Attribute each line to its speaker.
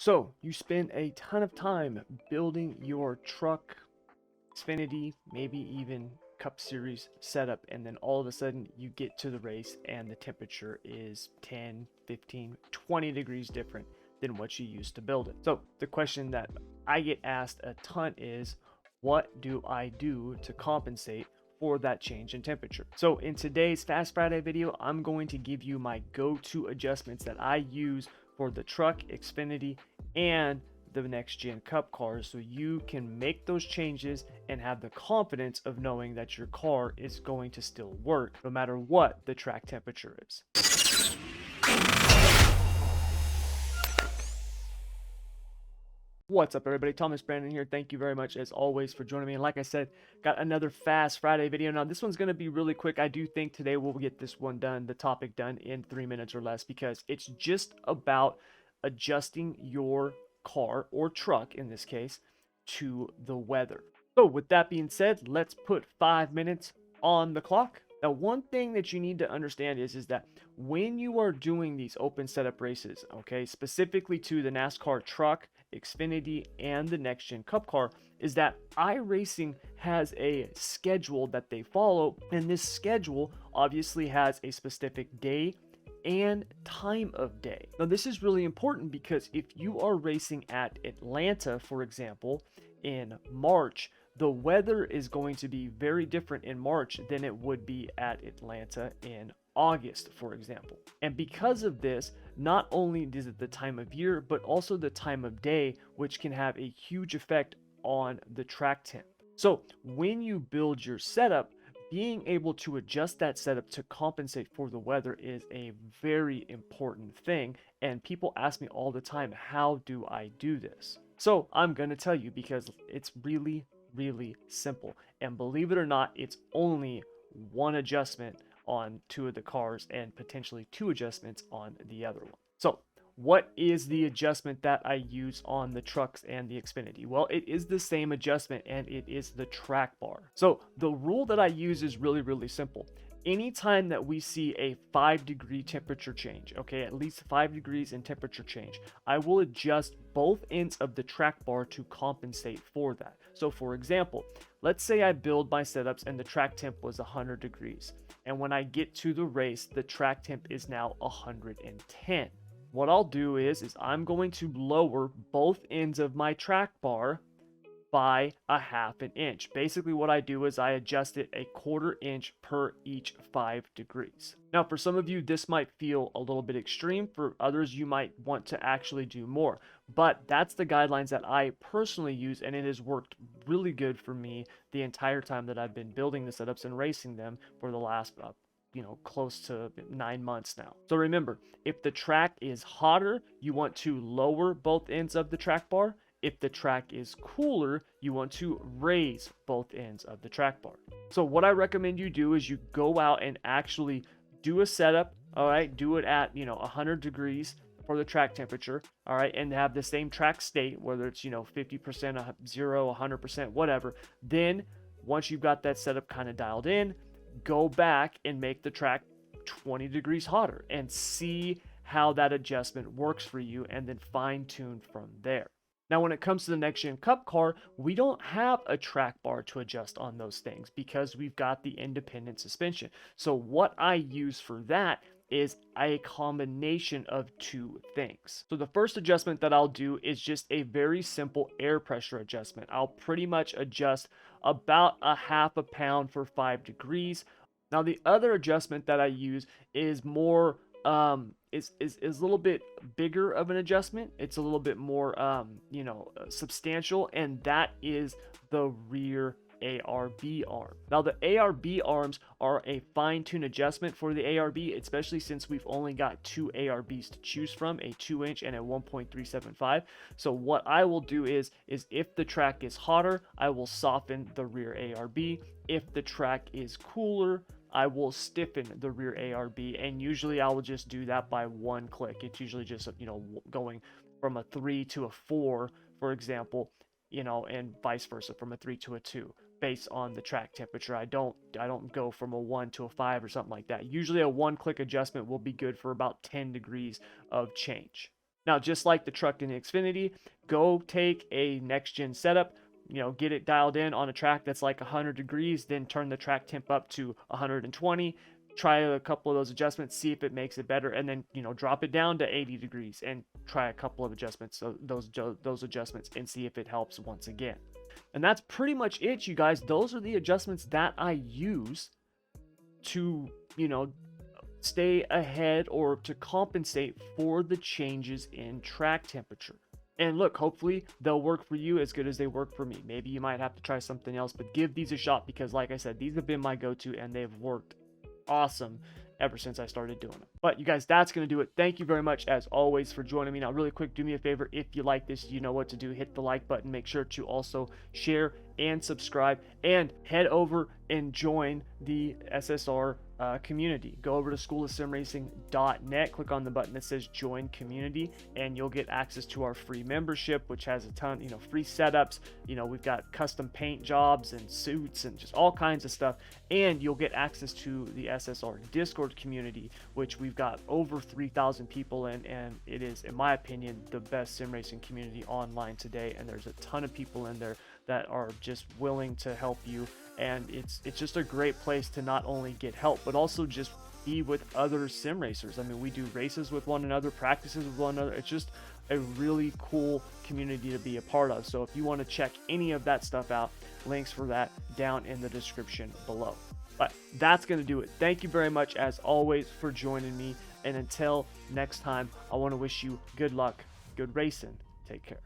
Speaker 1: So you spend a ton of time building your truck, Xfinity, maybe even Cup Series setup, and then all of a sudden you get to the race and the temperature is 10, 15, 20 degrees different than what you used to build it. So the question that I get asked a ton is, what do I do to compensate for that change in temperature? So in today's Fast Friday video, I'm going to give you my go-to adjustments that I use for the truck, Xfinity, and the next gen cup cars, so you can make those changes and have the confidence of knowing that your car is going to still work no matter what the track temperature is. What's up, everybody? Thomas Brandon here. Thank you very much as always for joining me. And like I said, got another Fast Friday video. Now this one's going to be really quick. I do think today we'll get this one done, the topic done, in 3 minutes or less, because it's just about adjusting your car, or truck in this case, to the weather. So with that being said, let's put 5 minutes on the clock. Now, one thing that you need to understand is that when you are doing these open setup races, okay, specifically to the NASCAR truck, Xfinity, and the next gen cup car, is that iRacing has a schedule that they follow, and this schedule obviously has a specific day and time of day. Now, this is really important because if you are racing at Atlanta, for example, in March, the weather is going to be very different in March than it would be at Atlanta in August, for example. And because of this, not only is it the time of year, but also the time of day, which can have a huge effect on the track temp. So when you build your setup, being able to adjust that setup to compensate for the weather is a very important thing. And people ask me all the time, how do I do this? So I'm going to tell you, because it's really simple. And believe it or not, it's only one adjustment on two of the cars and potentially two adjustments on the other one. So what is the adjustment that I use on the trucks and the Xfinity? Well, it is the same adjustment, and it is the track bar. So the rule that I use is really simple. Anytime that we see a 5-degree temperature change, okay, at least 5 degrees in temperature change, I will adjust both ends of the track bar to compensate for that. So for example, let's say I build my setups and the track temp was 100 degrees. And when I get to the race, the track temp is now 110. What I'll do is I'm going to lower both ends of my track bar by a half an inch. Basically what I do is I adjust it a 1/4 inch per each 5 degrees. Now for some of you this might feel a little bit extreme, for others you might want to actually do more, but that's the guidelines that I personally use, and it has worked really good for me the entire time that I've been building the setups and racing them for the last close to 9 months now. So remember, if the track is hotter, you want to lower both ends of the track bar. If the track is cooler, you want to raise both ends of the track bar. So what I recommend you do is you go out and actually do a setup, all right? Do it at, 100 degrees for the track temperature, all right? And have the same track state, whether it's, 50%, 0, 100%, whatever. Then once you've got that setup kind of dialed in, go back and make the track 20 degrees hotter and see how that adjustment works for you, and then fine tune from there. Now, when it comes to the next gen cup car, we don't have a track bar to adjust on those things because we've got the independent suspension. So what I use for that is a combination of two things. So the first adjustment that I'll do is just a very simple air pressure adjustment. I'll pretty much adjust about a half a pound for 5 degrees. Now the other adjustment that I use is more is a little bit bigger of an adjustment. It's a little bit more substantial, and that is the rear ARB arm. Now the ARB arms are a fine-tune adjustment for the ARB, especially since we've only got two ARBs to choose from, a 2-inch and a 1.375. So what I will do is if the track is hotter, I will soften the rear ARB. If the track is cooler, I will stiffen the rear ARB, and usually I will just do that by one click. It's usually just going from a 3 to a 4, for example, and vice versa, from a 3 to a 2, based on the track temperature. I don't go from a 1 to a 5 or something like that. Usually a one-click adjustment will be good for about 10 degrees of change. Now, just like the truck in the Xfinity, go take a next gen setup, get it dialed in on a track that's like 100 degrees, then turn the track temp up to 120, try a couple of those adjustments, see if it makes it better, and then, drop it down to 80 degrees and try a couple of adjustments, so those adjustments, and see if it helps once again. And that's pretty much it, you guys. Those are the adjustments that I use to, stay ahead or to compensate for the changes in track temperature. And look, hopefully they'll work for you as good as they work for me. Maybe you might have to try something else, but give these a shot, because like I said, these have been my go-to and they've worked awesome ever since I started doing them. But you guys, that's going to do it. Thank you very much as always for joining me. Now, really quick, do me a favor. If you like this, you know what to do. Hit the like button. Make sure to also share and subscribe, and head over and join the SSR community. Go over to schoolofsimracing.net, click on the button that says join community, and you'll get access to our free membership, which has a ton, free setups. We've got custom paint jobs and suits and just all kinds of stuff. And you'll get access to the SSR Discord community, which we've got over 3,000 people in, and it is, in my opinion, the best sim racing community online today. And there's a ton of people in there that are just willing to help you, and it's just a great place to not only get help, but also just be with other sim racers. I mean, we do races with one another, practices with one another. It's just a really cool community to be a part of. So if you want to check any of that stuff out, links for that down in the description below. But that's going to do it. Thank you very much as always for joining me, and until next time, I want to wish you good luck, good racing, take care.